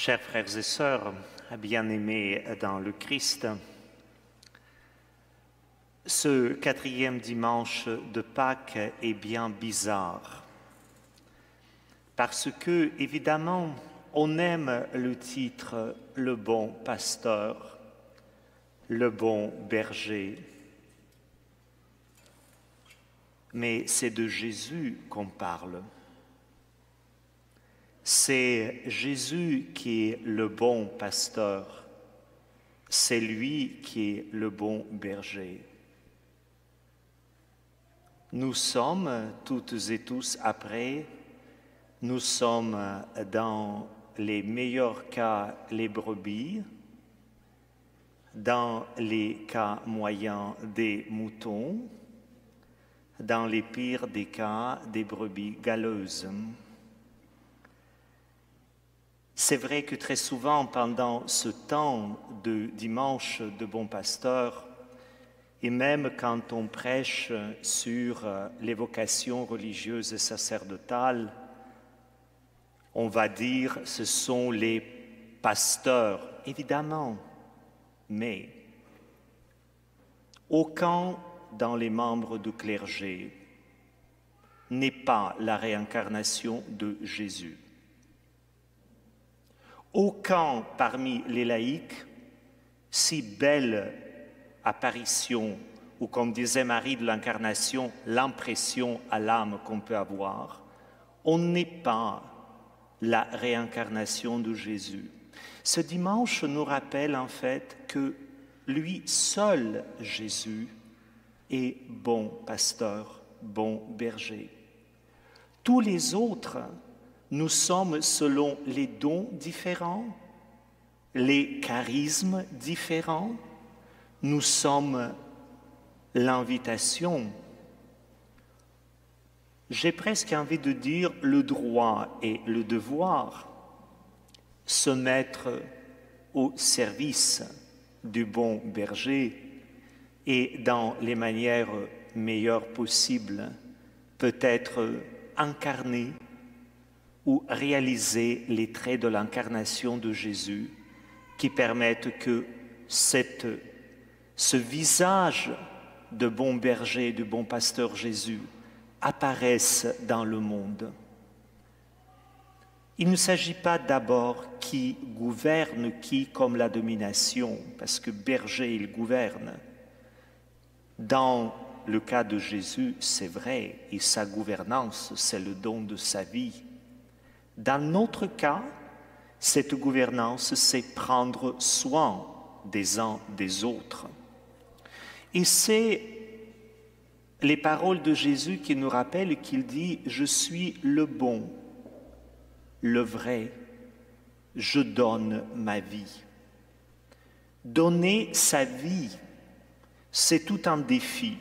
Chers frères et sœurs, bien-aimés dans le Christ, ce quatrième dimanche de Pâques est bien bizarre parce que, évidemment, on aime le titre « Le bon pasteur », « Le bon berger », mais c'est de Jésus qu'on parle. C'est Jésus qui est le bon pasteur, c'est lui qui est le bon berger. Nous sommes toutes et tous après, nous sommes dans les meilleurs cas les brebis, dans les cas moyens des moutons, dans les pires des cas des brebis galeuses. C'est vrai que très souvent, pendant ce temps de dimanche de bon pasteur, et même quand on prêche sur les vocations religieuses et sacerdotales, on va dire ce sont les pasteurs, évidemment, mais aucun dans les membres du clergé n'est pas la réincarnation de Jésus. Aucun parmi les laïcs, si belle apparition, ou comme disait Marie de l'Incarnation, l'impression à l'âme qu'on peut avoir, on n'est pas la réincarnation de Jésus. Ce dimanche nous rappelle en fait que lui seul, Jésus, est bon pasteur, bon berger. Tous les autres, nous sommes selon les dons différents, les charismes différents, nous sommes l'invitation. J'ai presque envie de dire le droit et le devoir, se mettre au service du bon berger et dans les manières meilleures possibles, peut-être incarner ou réaliser les traits de l'incarnation de Jésus qui permettent que ce visage de bon berger, de bon pasteur Jésus apparaisse dans le monde. Il ne s'agit pas d'abord qui gouverne qui comme la domination, parce que berger, il gouverne. Dans le cas de Jésus, c'est vrai, et sa gouvernance, c'est le don de sa vie. Dans notre cas, cette gouvernance, c'est prendre soin des uns des autres. Et c'est les paroles de Jésus qui nous rappellent qu'il dit « Je suis le bon, le vrai, je donne ma vie ». Donner sa vie, c'est tout un défi.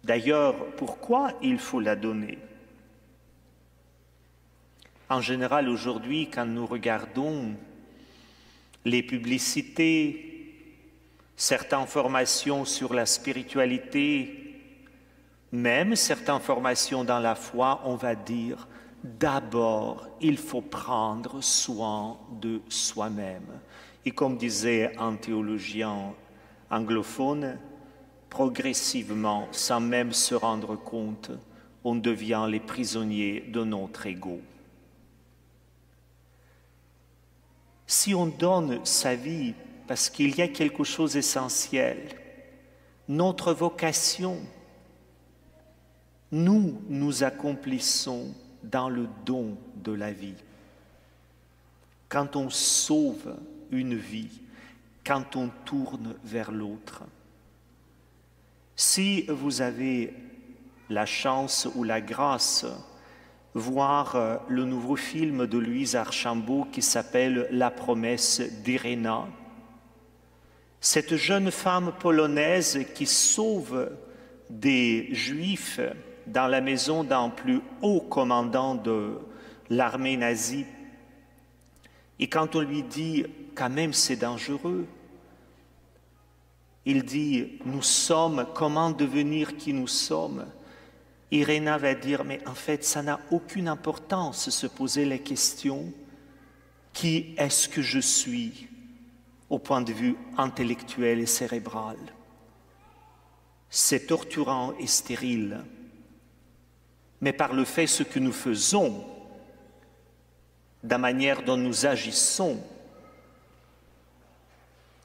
D'ailleurs, pourquoi il faut la donner? En général, aujourd'hui, quand nous regardons les publicités, certaines formations sur la spiritualité, même certaines formations dans la foi, on va dire d'abord, il faut prendre soin de soi-même. Et comme disait un théologien anglophone, progressivement, sans même se rendre compte, on devient les prisonniers de notre ego. Si on donne sa vie parce qu'il y a quelque chose d'essentiel, notre vocation, nous accomplissons dans le don de la vie. Quand on sauve une vie, quand on tourne vers l'autre. Si vous avez la chance ou la grâce de voir le nouveau film de Louise Archambault qui s'appelle « La promesse d'Iréna », cette jeune femme polonaise qui sauve des Juifs dans la maison d'un plus haut commandant de l'armée nazie. Et quand on lui dit « quand même c'est dangereux », il dit « nous sommes, comment devenir qui nous sommes ?» Iréna va dire « mais en fait ça n'a aucune importance de se poser la question Qui est-ce que je suis au point de vue intellectuel et cérébral? C'est torturant et stérile. Mais par le fait ce que nous faisons, de la manière dont nous agissons,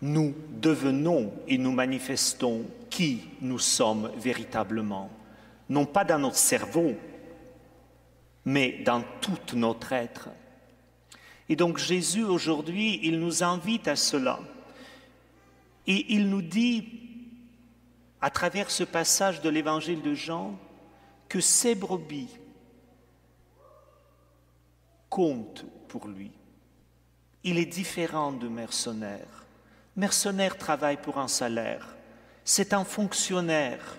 nous devenons et nous manifestons qui nous sommes véritablement, non pas dans notre cerveau, mais dans tout notre être. Et donc Jésus aujourd'hui, il nous invite à cela. Et il nous dit, à travers ce passage de l'évangile de Jean, que ces brebis comptent pour lui. Il est différent de mercenaire. Mercenaire travaille pour un salaire. C'est un fonctionnaire.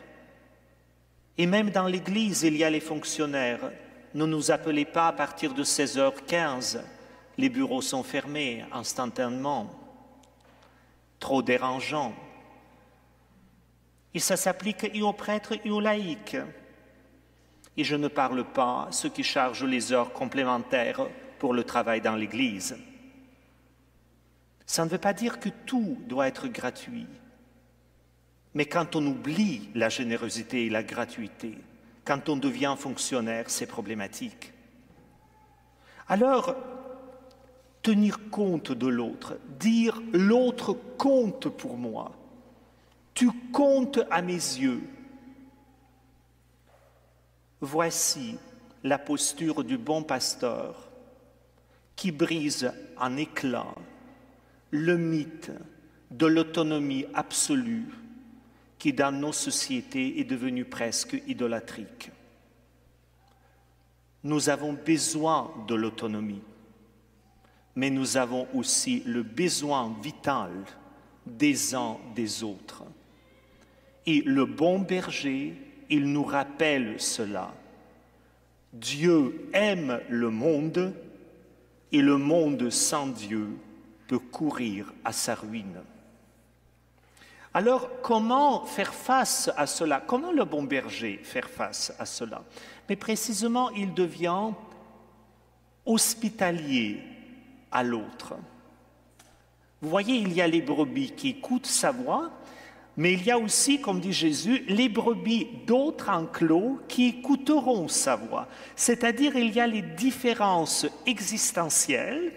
Et même dans l'Église, il y a les fonctionnaires. Ne nous appelez pas à partir de 16h15. Les bureaux sont fermés instantanément. Trop dérangeant. Et ça s'applique et aux prêtres et aux laïcs. Et je ne parle pas de ceux qui chargent les heures complémentaires pour le travail dans l'Église. Ça ne veut pas dire que tout doit être gratuit. Mais quand on oublie la générosité et la gratuité, quand on devient fonctionnaire, c'est problématique. Alors, tenir compte de l'autre, dire « l'autre compte pour moi », tu comptes à mes yeux. Voici la posture du bon pasteur qui brise en éclats le mythe de l'autonomie absolue qui, dans nos sociétés, est devenu presque idolâtrique. Nous avons besoin de l'autonomie, mais nous avons aussi le besoin vital des uns des autres. Et le bon berger, il nous rappelle cela. Dieu aime le monde et le monde sans Dieu peut courir à sa ruine. Alors, comment faire face à cela? Comment le bon berger faire face à cela? Mais précisément, il devient hospitalier à l'autre. Vous voyez, il y a les brebis qui écoutent sa voix, mais il y a aussi, comme dit Jésus, les brebis d'autres enclos qui écouteront sa voix. C'est-à-dire, il y a les différences existentielles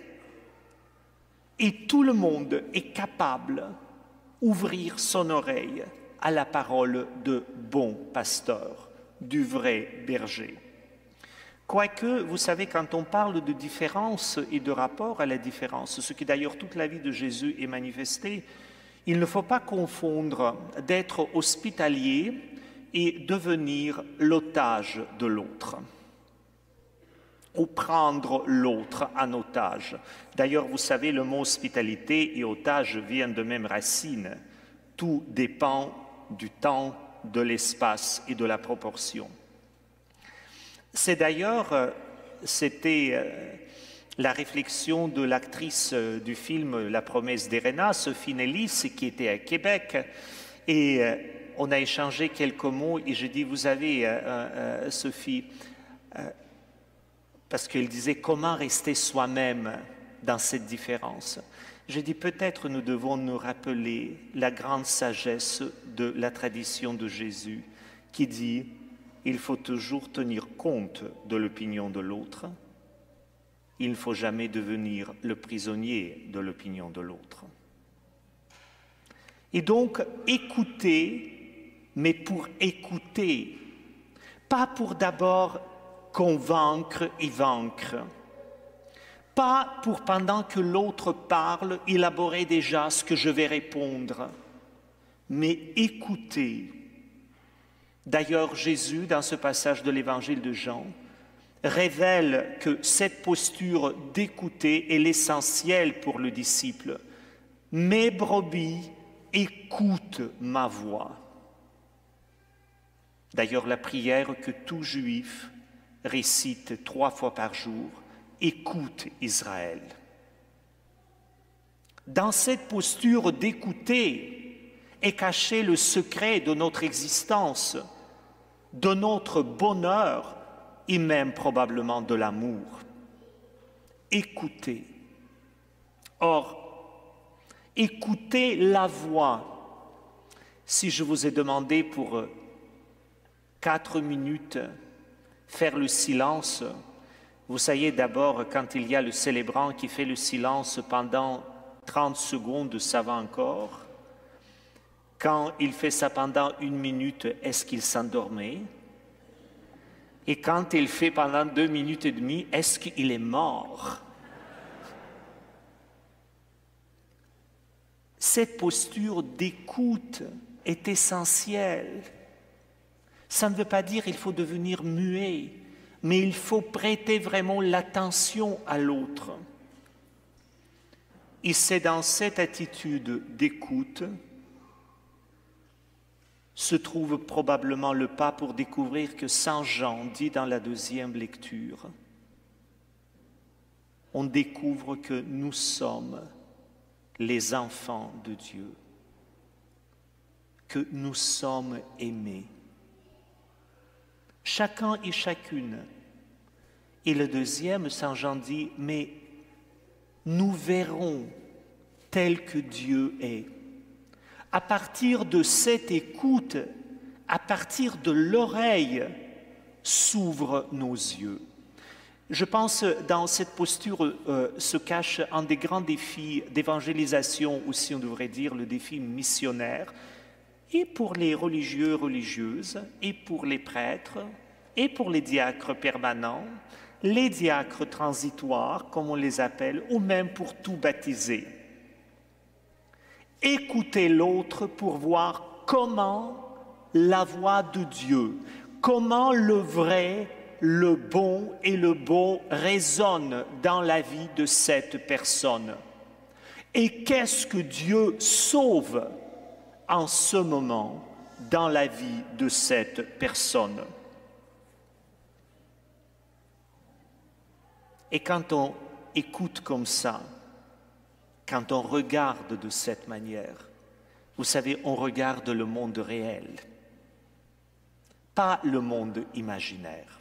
et tout le monde est capable d'ouvrir son oreille à la parole de bon pasteur, du vrai berger. Quoique, vous savez, quand on parle de différence et de rapport à la différence, ce qui d'ailleurs toute la vie de Jésus est manifesté, il ne faut pas confondre d'être hospitalier et devenir l'otage de l'autre, ou prendre l'autre en otage. D'ailleurs, vous savez, le mot hospitalité et otage viennent de même racine. Tout dépend du temps, de l'espace et de la proportion. C'est d'ailleurs, c'était la réflexion de l'actrice du film La promesse d'Héréna, Sophie Nélis, qui était à Québec, et on a échangé quelques mots, et j'ai dit, vous savez, Sophie, parce qu'elle disait comment rester soi-même dans cette différence. J'ai dit, peut-être nous devons nous rappeler la grande sagesse de la tradition de Jésus, qui dit, il faut toujours tenir compte de l'opinion de l'autre. Il ne faut jamais devenir le prisonnier de l'opinion de l'autre. Et donc, écouter, mais pour écouter, pas pour d'abord convaincre et vaincre, pas pour, pendant que l'autre parle, élaborer déjà ce que je vais répondre, mais écouter. D'ailleurs, Jésus, dans ce passage de l'évangile de Jean, révèle que cette posture d'écouter est l'essentiel pour le disciple. Mes brebis écoutent ma voix. D'ailleurs, la prière que tout juif récite 3 fois par jour, écoute Israël. Dans cette posture d'écouter est caché le secret de notre existence, de notre bonheur et même probablement de l'amour. Écouter. Or, écoutez la voix. Si je vous ai demandé pour 4 minutes faire le silence, vous savez d'abord quand il y a le célébrant qui fait le silence pendant 30 secondes, ça va encore. Quand il fait ça pendant 1 minute, est-ce qu'il s'endormait? Et quand il fait pendant 2 minutes et demie, est-ce qu'il est mort? Cette posture d'écoute est essentielle. Ça ne veut pas dire qu'il faut devenir muet, mais il faut prêter vraiment l'attention à l'autre. Et c'est dans cette attitude d'écoute se trouve probablement le pas pour découvrir que Saint Jean dit dans la 2e lecture, on découvre que nous sommes les enfants de Dieu, que nous sommes aimés. Chacun et chacune. Et le 2e, Saint Jean dit, mais nous verrons tel que Dieu est. À partir de cette écoute, à partir de l'oreille, s'ouvrent nos yeux. Je pense dans cette posture se cache un des grands défis d'évangélisation, aussi on devrait dire le défi missionnaire, et pour les religieux, religieuses, et pour les prêtres, et pour les diacres permanents, les diacres transitoires, comme on les appelle, ou même pour tout baptiser. Écoutez l'autre pour voir comment la voix de Dieu, comment le vrai, le bon et le beau résonnent dans la vie de cette personne. Et qu'est-ce que Dieu sauve en ce moment dans la vie de cette personne? Et quand on écoute comme ça, quand on regarde de cette manière, vous savez, on regarde le monde réel, pas le monde imaginaire.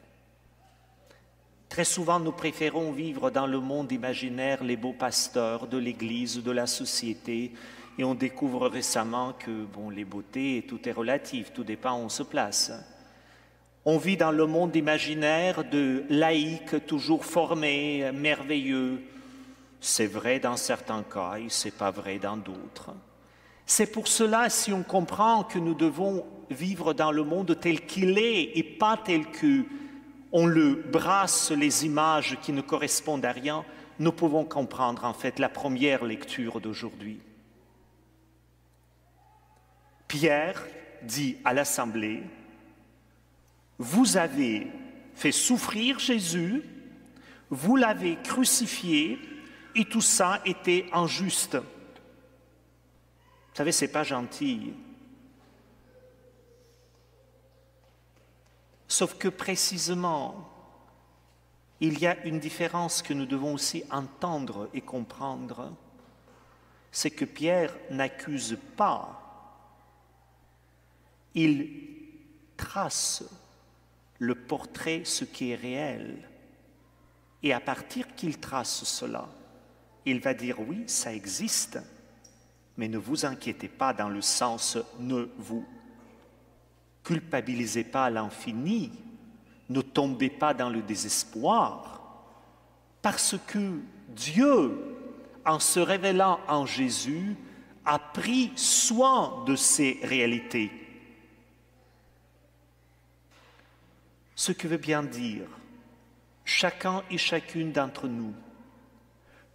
Très souvent, nous préférons vivre dans le monde imaginaire les beaux pasteurs de l'Église, de la société, et on découvre récemment que, bon, les beautés, tout est relatif, tout dépend où on se place. On vit dans le monde imaginaire de laïcs toujours formés, merveilleux. C'est vrai dans certains cas et ce n'est pas vrai dans d'autres. C'est pour cela, si on comprend que nous devons vivre dans le monde tel qu'il est et pas tel qu'on le brasse les images qui ne correspondent à rien, nous pouvons comprendre en fait la première lecture d'aujourd'hui. Pierre dit à l'Assemblée, « Vous avez fait souffrir Jésus, vous l'avez crucifié, et tout ça était injuste. » Vous savez, ce n'est pas gentil. Sauf que précisément, il y a une différence que nous devons aussi entendre et comprendre. C'est que Pierre n'accuse pas. Il trace le portrait, ce qui est réel. Et à partir qu'il trace cela, il va dire oui, ça existe, mais ne vous inquiétez pas dans le sens ne vous culpabilisez pas à l'infini, ne tombez pas dans le désespoir, parce que Dieu, en se révélant en Jésus, a pris soin de ces réalités. Ce que veut bien dire, chacun et chacune d'entre nous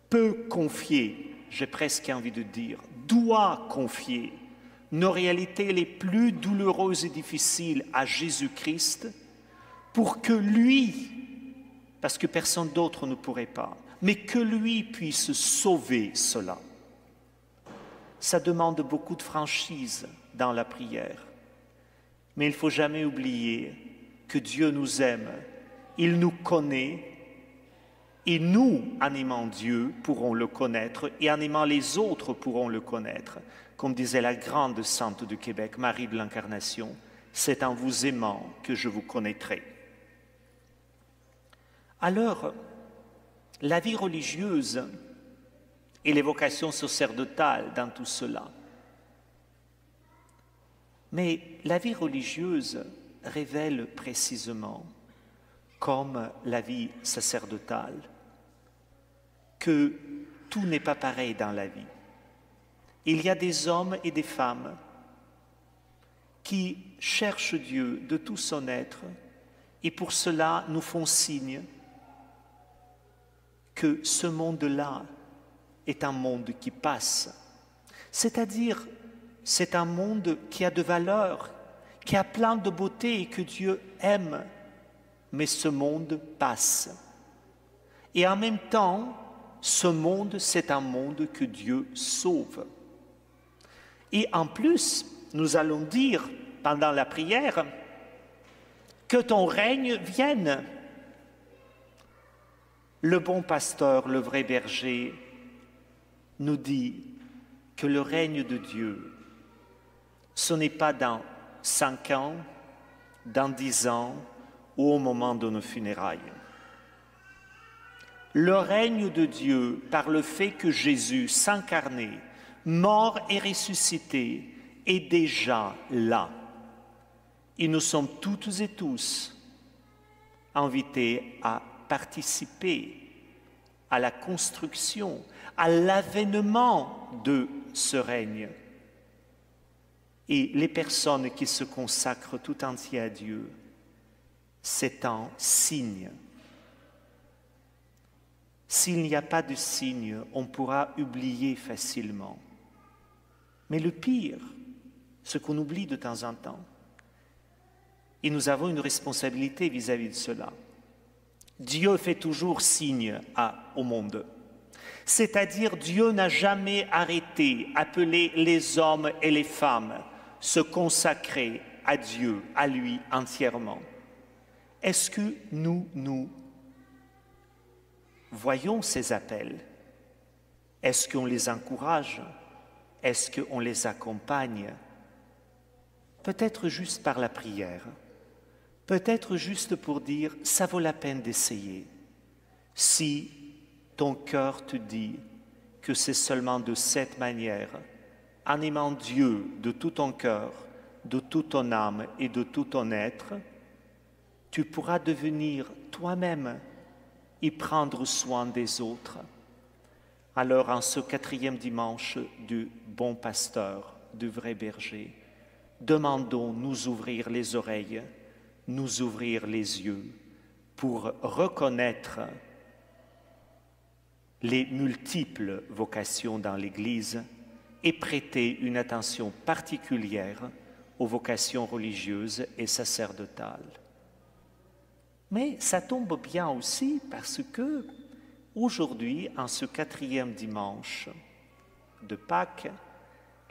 peut confier, j'ai presque envie de dire, doit confier nos réalités les plus douloureuses et difficiles à Jésus-Christ pour que lui, parce que personne d'autre ne pourrait pas, mais que lui puisse sauver cela. Ça demande beaucoup de franchise dans la prière, mais il ne faut jamais oublier que Dieu nous aime, il nous connaît, et nous, en aimant Dieu, pourrons le connaître, et en aimant les autres, pourrons le connaître. Comme disait la grande sainte de Québec, Marie de l'Incarnation, c'est en vous aimant que je vous connaîtrai. Alors, la vie religieuse et les vocations sacerdotales dans tout cela. Mais la vie religieuse révèle précisément, comme la vie sacerdotale, que tout n'est pas pareil dans la vie. Il y a des hommes et des femmes qui cherchent Dieu de tout son être et pour cela nous font signe que ce monde-là est un monde qui passe. C'est-à-dire, c'est un monde qui a de valeur, qui a plein de beauté et que Dieu aime. Mais ce monde passe. Et en même temps, ce monde, c'est un monde que Dieu sauve. Et en plus, nous allons dire pendant la prière que ton règne vienne. Le bon pasteur, le vrai berger, nous dit que le règne de Dieu, ce n'est pas dans 5 ans, dans 10 ans ou au moment de nos funérailles. Le règne de Dieu, par le fait que Jésus s'incarnait, mort et ressuscité, est déjà là. Et nous sommes toutes et tous invités à participer à la construction, à l'avènement de ce règne. Et les personnes qui se consacrent tout entier à Dieu, c'est un signe. S'il n'y a pas de signe, on pourra oublier facilement. Mais le pire, ce qu'on oublie de temps en temps, et nous avons une responsabilité vis-à-vis de cela, Dieu fait toujours signe au monde. C'est-à-dire, Dieu n'a jamais arrêté d'appeler les hommes et les femmes se consacrer à Dieu, à lui entièrement. Est-ce que nous voyons ces appels? Est-ce qu'on les encourage? Est-ce qu'on les accompagne? Peut-être juste par la prière. Peut-être juste pour dire, ça vaut la peine d'essayer. Si ton cœur te dit que c'est seulement de cette manière, en aimant Dieu de tout ton cœur, de toute ton âme et de tout ton être, tu pourras devenir toi-même et prendre soin des autres. Alors, en ce 4e dimanche du bon pasteur, du vrai berger, demandons nous ouvrir les oreilles, nous ouvrir les yeux pour reconnaître les multiples vocations dans l'Église et prêter une attention particulière aux vocations religieuses et sacerdotales. Mais ça tombe bien aussi parce que aujourd'hui, en ce 4e dimanche de Pâques,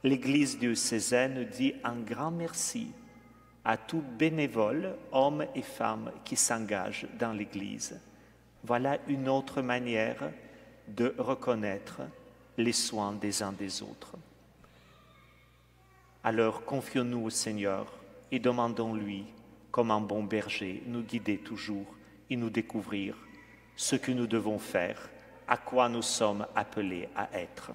l'Église diocésaine dit un grand merci à tout bénévole, hommes et femmes qui s'engagent dans l'Église. Voilà une autre manière de reconnaître les soins des uns des autres. Alors confions-nous au Seigneur et demandons-lui, comme un bon berger, nous guider toujours et nous découvrir ce que nous devons faire, à quoi nous sommes appelés à être.